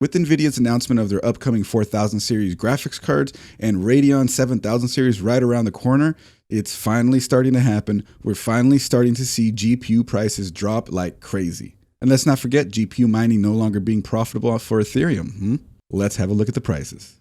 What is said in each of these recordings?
With Nvidia's announcement of their upcoming 4000 series graphics cards and Radeon 7000 series right around the corner, it's finally starting to happen. We're finally starting to see GPU prices drop like crazy. And let's not forget GPU mining no longer being profitable for Ethereum. Let's have a look at the prices.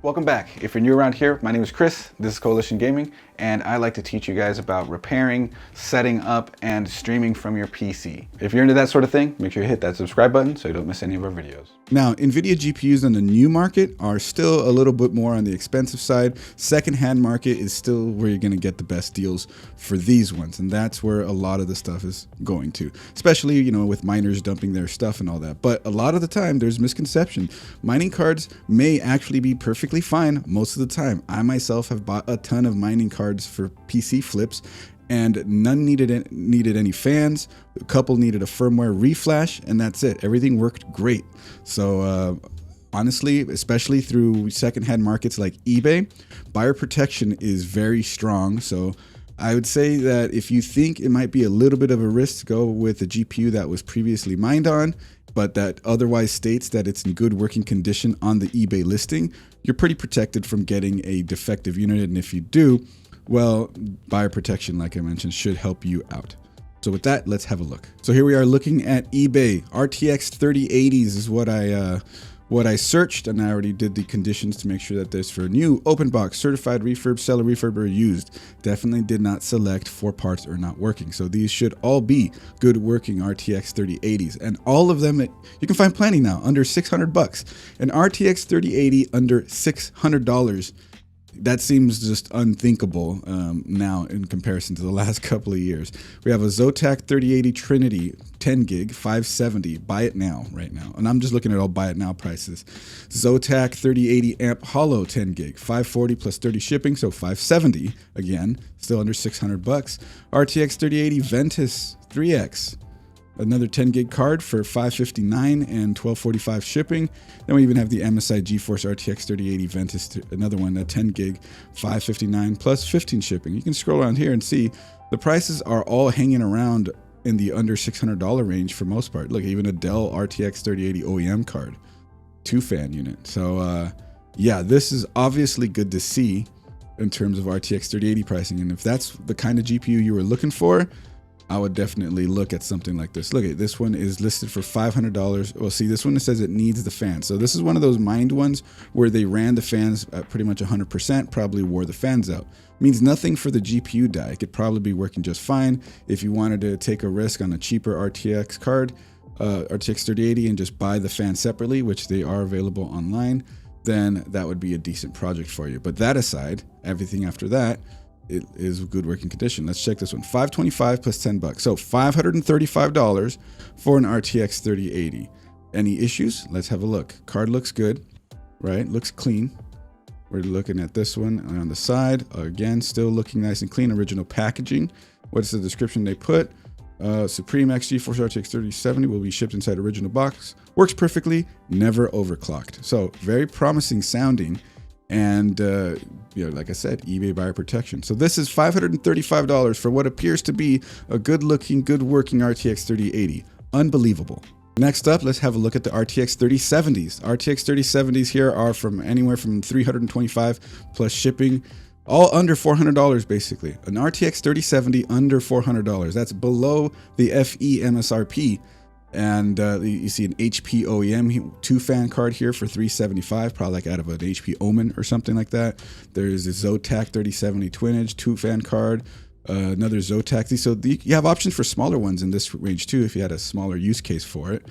Welcome back. If you're new around here, my name is Chris, this is Coalition Gaming, and I like to teach you guys about repairing, setting up, and streaming from your PC. If you're into that sort of thing, make sure you hit that subscribe button so you don't miss any of our videos. Now, Nvidia GPUs on the new market are still a little bit more on the expensive side. Secondhand market is still where you're going to get the best deals for these ones, and that's where a lot of the stuff is going to, especially, you know, with miners dumping their stuff and all that. But a lot of the time, there's misconception. Mining cards may actually be perfectly fine most of the time. I myself have bought a ton of mining cards for PC flips, and none needed any fans. A couple needed a firmware reflash, and that's it. Everything worked great. So honestly, especially through secondhand markets like eBay, buyer protection is very strong. So I would say that if you think it might be a little bit of a risk to go with a GPU that was previously mined on, but that otherwise states that it's in good working condition on the eBay listing, you're pretty protected from getting a defective unit. And if you do, well, buyer protection, like I mentioned, should help you out. So with that, let's have a look. So here we are looking at eBay. RTX 3080s is what I searched, and I already did the conditions to make sure that there's for new, open box, certified refurb, seller refurb, or used. Definitely did not select for parts or not working. So these should all be good working RTX 3080s, and all of them you can find plenty now under $600. An RTX 3080 under $600. That seems just unthinkable now in comparison to the last couple of years. We have a Zotac 3080 Trinity 10 gig 570. Buy it now, right now. And I'm just looking at all buy it now prices. Zotac 3080 amp hollow 10 gig 540 plus 30 shipping, so 570. Again, still under $600. RTX 3080 Ventus 3X. Another 10 gig card for $559 and $1245 shipping. Then we even have the MSI GeForce RTX 3080 Ventus, another one, a 10 gig, $559 plus 15 shipping. You can scroll around here and see the prices are all hanging around in the under $600 range for most part. Look, even a Dell RTX 3080 OEM card, 2-fan unit. So yeah, this is obviously good to see in terms of RTX 3080 pricing. And if that's the kind of GPU you were looking for, I would definitely look at something like this. Look at this one is listed for $500. Well, see, this one says it needs the fan. So this is one of those mined ones where they ran the fans at pretty much 100%, probably wore the fans out. Means nothing for the GPU die. It could probably be working just fine. If you wanted to take a risk on a cheaper RTX card, RTX 3080, and just buy the fan separately, which they are available online, then that would be a decent project for you. But that aside, everything after that, it is good working condition. Let's check this one. $525 plus $10. So $535 for an RTX 3080. Any issues? Let's have a look. Card looks good, right? Looks clean. We're looking at this one on the side. Again, still looking nice and clean. Original packaging. What's the description they put? Supreme X GeForce RTX 3070 will be shipped inside original box. Works perfectly, never overclocked. So very promising sounding. And you know, like I said, eBay buyer protection. So this is $535 for what appears to be a good looking, good working RTX 3080. Unbelievable. Next up, let's have a look at the RTX 3070s. RTX 3070s here are from anywhere from $325 plus shipping, all under $400 basically. An RTX 3070 under $400. That's below the FE MSRP. And you see an HP OEM 2-fan card here for $375, probably like out of an HP Omen or something like that. There's a Zotac 3070 Twin-Edge 2-fan card, another Zotac. So you have options for smaller ones in this range too if you had a smaller use case for it.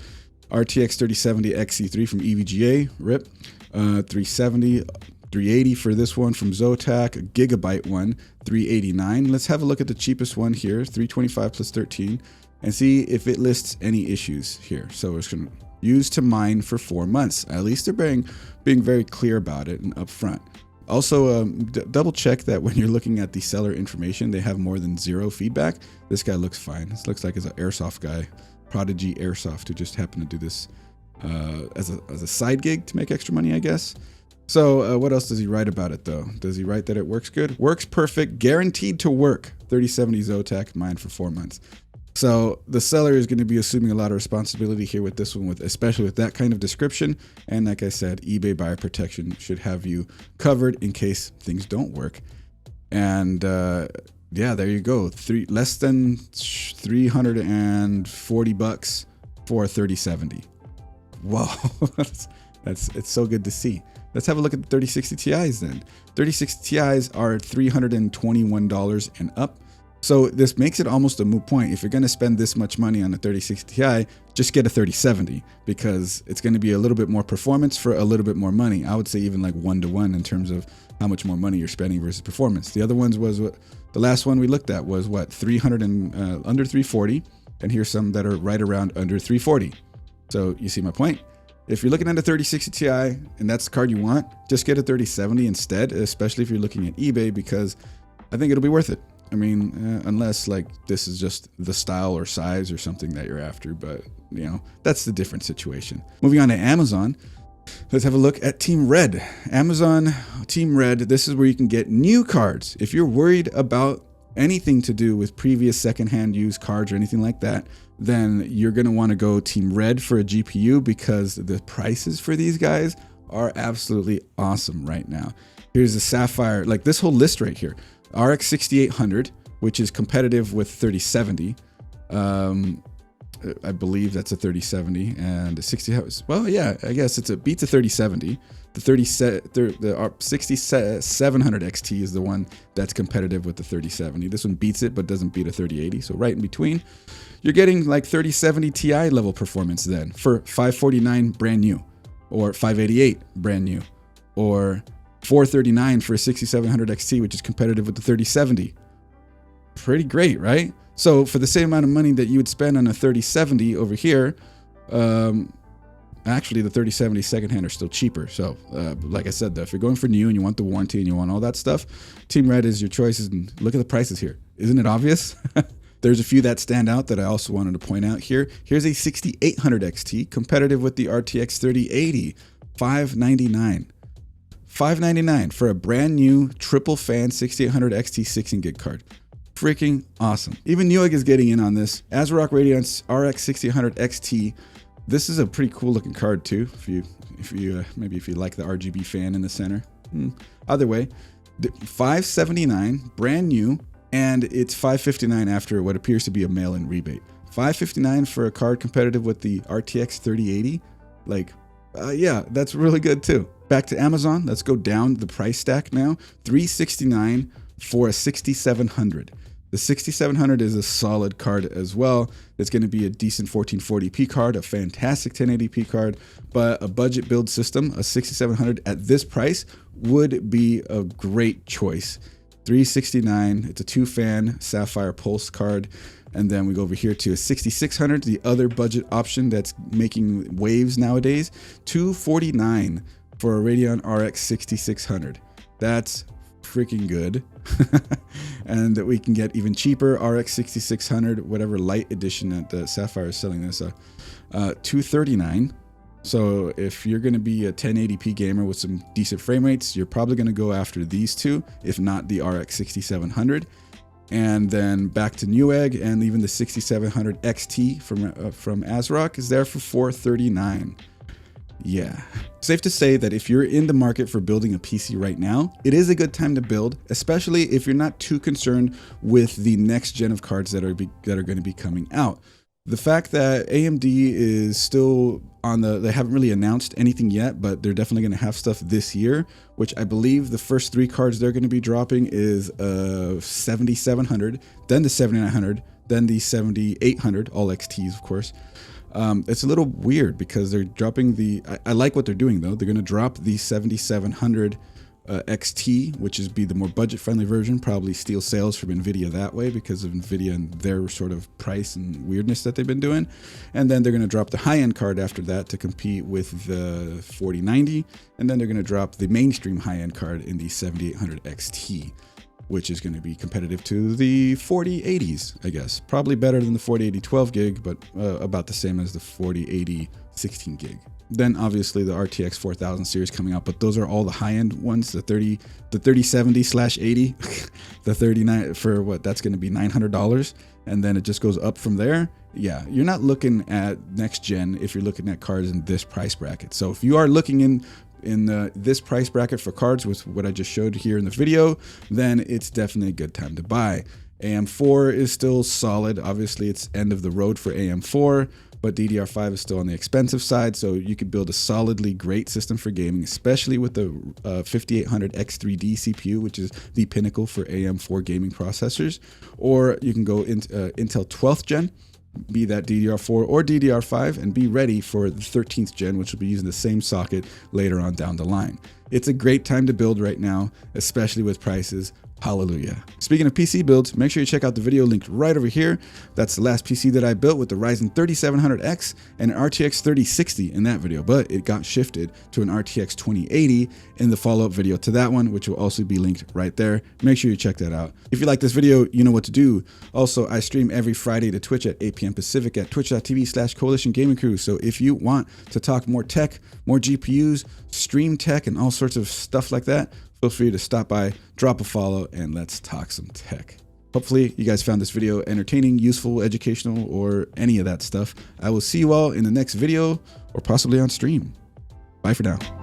RTX 3070 XC3 from EVGA, RIP, 370. 380 for this one from Zotac, a gigabyte one, $389. Let's have a look at the cheapest one here, $325 plus 13. And see if it lists any issues here. So it's going to use to mine for 4 months. At least they're being very clear about it and upfront. Also, double check that when you're looking at the seller information, they have more than 0 feedback. This guy looks fine. This looks like it's an airsoft guy, Prodigy Airsoft, who just happened to do this as a side gig to make extra money, I guess. So what else does he write about it though? Does he write that it works good? Works perfect, guaranteed to work. 3070 Zotac, mine for 4 months. So the seller is going to be assuming a lot of responsibility here with this one, especially with that kind of description. And like I said, eBay buyer protection should have you covered in case things don't work. And yeah, there you go. Less than $340 for a 3070. Wow, it's so good to see. Let's have a look at the 3060 Ti's then. 3060 Ti's are $321 and up. So this makes it almost a moot point. If you're going to spend this much money on a 3060 Ti, just get a 3070 because it's going to be a little bit more performance for a little bit more money. I would say even like 1-to-1 in terms of how much more money you're spending versus performance. The other ones was what the last one we looked at was what 300 and under 340, and here's some that are right around under 340. So you see my point. If you're looking at a 3060 Ti and that's the card you want, just get a 3070 instead, especially if you're looking at eBay, because I think it'll be worth it. I mean, unless like this is just the style or size or something that you're after, but you know, that's the different situation. Moving on to Amazon, let's have a look at Team Red. Amazon Team Red, this is where you can get new cards. If you're worried about anything to do with previous secondhand used cards or anything like that, then you're going to want to go Team Red for a GPU because the prices for these guys are absolutely awesome right now. Here's the Sapphire, like this whole list right here. RX 6800, which is competitive with 3070. I believe that's a 3070 and a 60. Well, yeah, I guess beats a 3070. The 6700 XT is the one that's competitive with the 3070. This one beats it, but doesn't beat a 3080. So right in between, you're getting like 3070 Ti level performance then for 549 brand new, or 588 brand new, or 439 for a 6700 XT, which is competitive with the 3070. Pretty great, right? So for the same amount of money that you would spend on a 3070 over here, actually the 3070 secondhand are still cheaper. So like I said, though, if you're going for new and you want the warranty and you want all that stuff, Team Red is your choice. And look at the prices here. Isn't it obvious? There's a few that stand out that I also wanted to point out here. Here's a 6800 XT competitive with the RTX 3080, $599. $599 for a brand new triple fan 6800 XT 16GB card. Freaking awesome. Even Newegg is getting in on this. ASRock Radeon RX 6800 XT. This is a pretty cool looking card too. Maybe if you like the RGB fan in the center. Either way, $579 brand new, and it's $559 after what appears to be a mail-in rebate. $559 for a card competitive with the RTX 3080. Like, yeah, that's really good too. Back to Amazon, let's go down the price stack now. $369 for a 6700. The 6700 is a solid card as well. It's going to be a decent 1440p card, a fantastic 1080p card, but a budget build system, a 6700 at this price would be a great choice. $369, it's a 2-fan Sapphire Pulse card. And then we go over here to a 6600, the other budget option that's making waves nowadays. $249 for a Radeon RX 6600. That's freaking good. And we can get even cheaper RX 6600, whatever light edition that the Sapphire is selling this, $239. So if you're going to be a 1080p gamer with some decent frame rates, you're probably going to go after these two, if not the RX 6700. And then back to Newegg, and even the 6700 XT from ASRock is there for $439. Yeah. Safe to say that if you're in the market for building a PC right now, it is a good time to build, especially if you're not too concerned with the next gen of cards that are going to be coming out. The fact that AMD is still on they haven't really announced anything yet, but they're definitely going to have stuff this year, which I believe the first 3 cards they're going to be dropping is 7700, then the 7900, then the 7800, all XTs, of course. It's a little weird because they're dropping I like what they're doing though. They're going to drop the 7700 XT, which is the more budget-friendly version, probably steal sales from Nvidia that way because of Nvidia and their sort of price and weirdness that they've been doing. And then they're going to drop the high-end card after that to compete with the 4090, and then they're going to drop the mainstream high-end card in the 7800 XT. which is going to be competitive to the 4080s, I guess. Probably better than the 4080 12 gig, but about the same as the 4080 16 gig. Then obviously the RTX 4000 series coming out, but those are all the high-end ones, the 3070/80, the 39 for what that's going to be $900, and then it just goes up from there. Yeah, you're not looking at next gen if you're looking at cards in this price bracket. So if you are looking in this price bracket for cards with what I just showed here in the video, then it's definitely a good time to buy. AM4 is still solid. Obviously, it's end of the road for AM4, but DDR5 is still on the expensive side, so you could build a solidly great system for gaming, especially with the 5800 X3D CPU, which is the pinnacle for AM4 gaming processors. Or you can go into Intel 12th gen, be that DDR4 or DDR5, and be ready for the 13th gen, which will be using the same socket later on down the line. It's a great time to build right now, especially with prices. Hallelujah. Speaking of PC builds, make sure you check out the video linked right over here. That's the last PC that I built with the Ryzen 3700X and an RTX 3060 in that video, but it got shifted to an RTX 2080 in the follow-up video to that one, which will also be linked right there. Make sure you check that out. If you like this video, you know what to do. Also, I stream every Friday to Twitch at 8 p.m. Pacific at twitch.tv/Coalition Gaming Crew. So if you want to talk more tech, more GPUs, stream tech, and all sorts of stuff like that, feel free to stop by, drop a follow, and let's talk some tech. Hopefully you guys found this video entertaining, useful, educational, or any of that stuff. I will see you all in the next video or possibly on stream. Bye for now.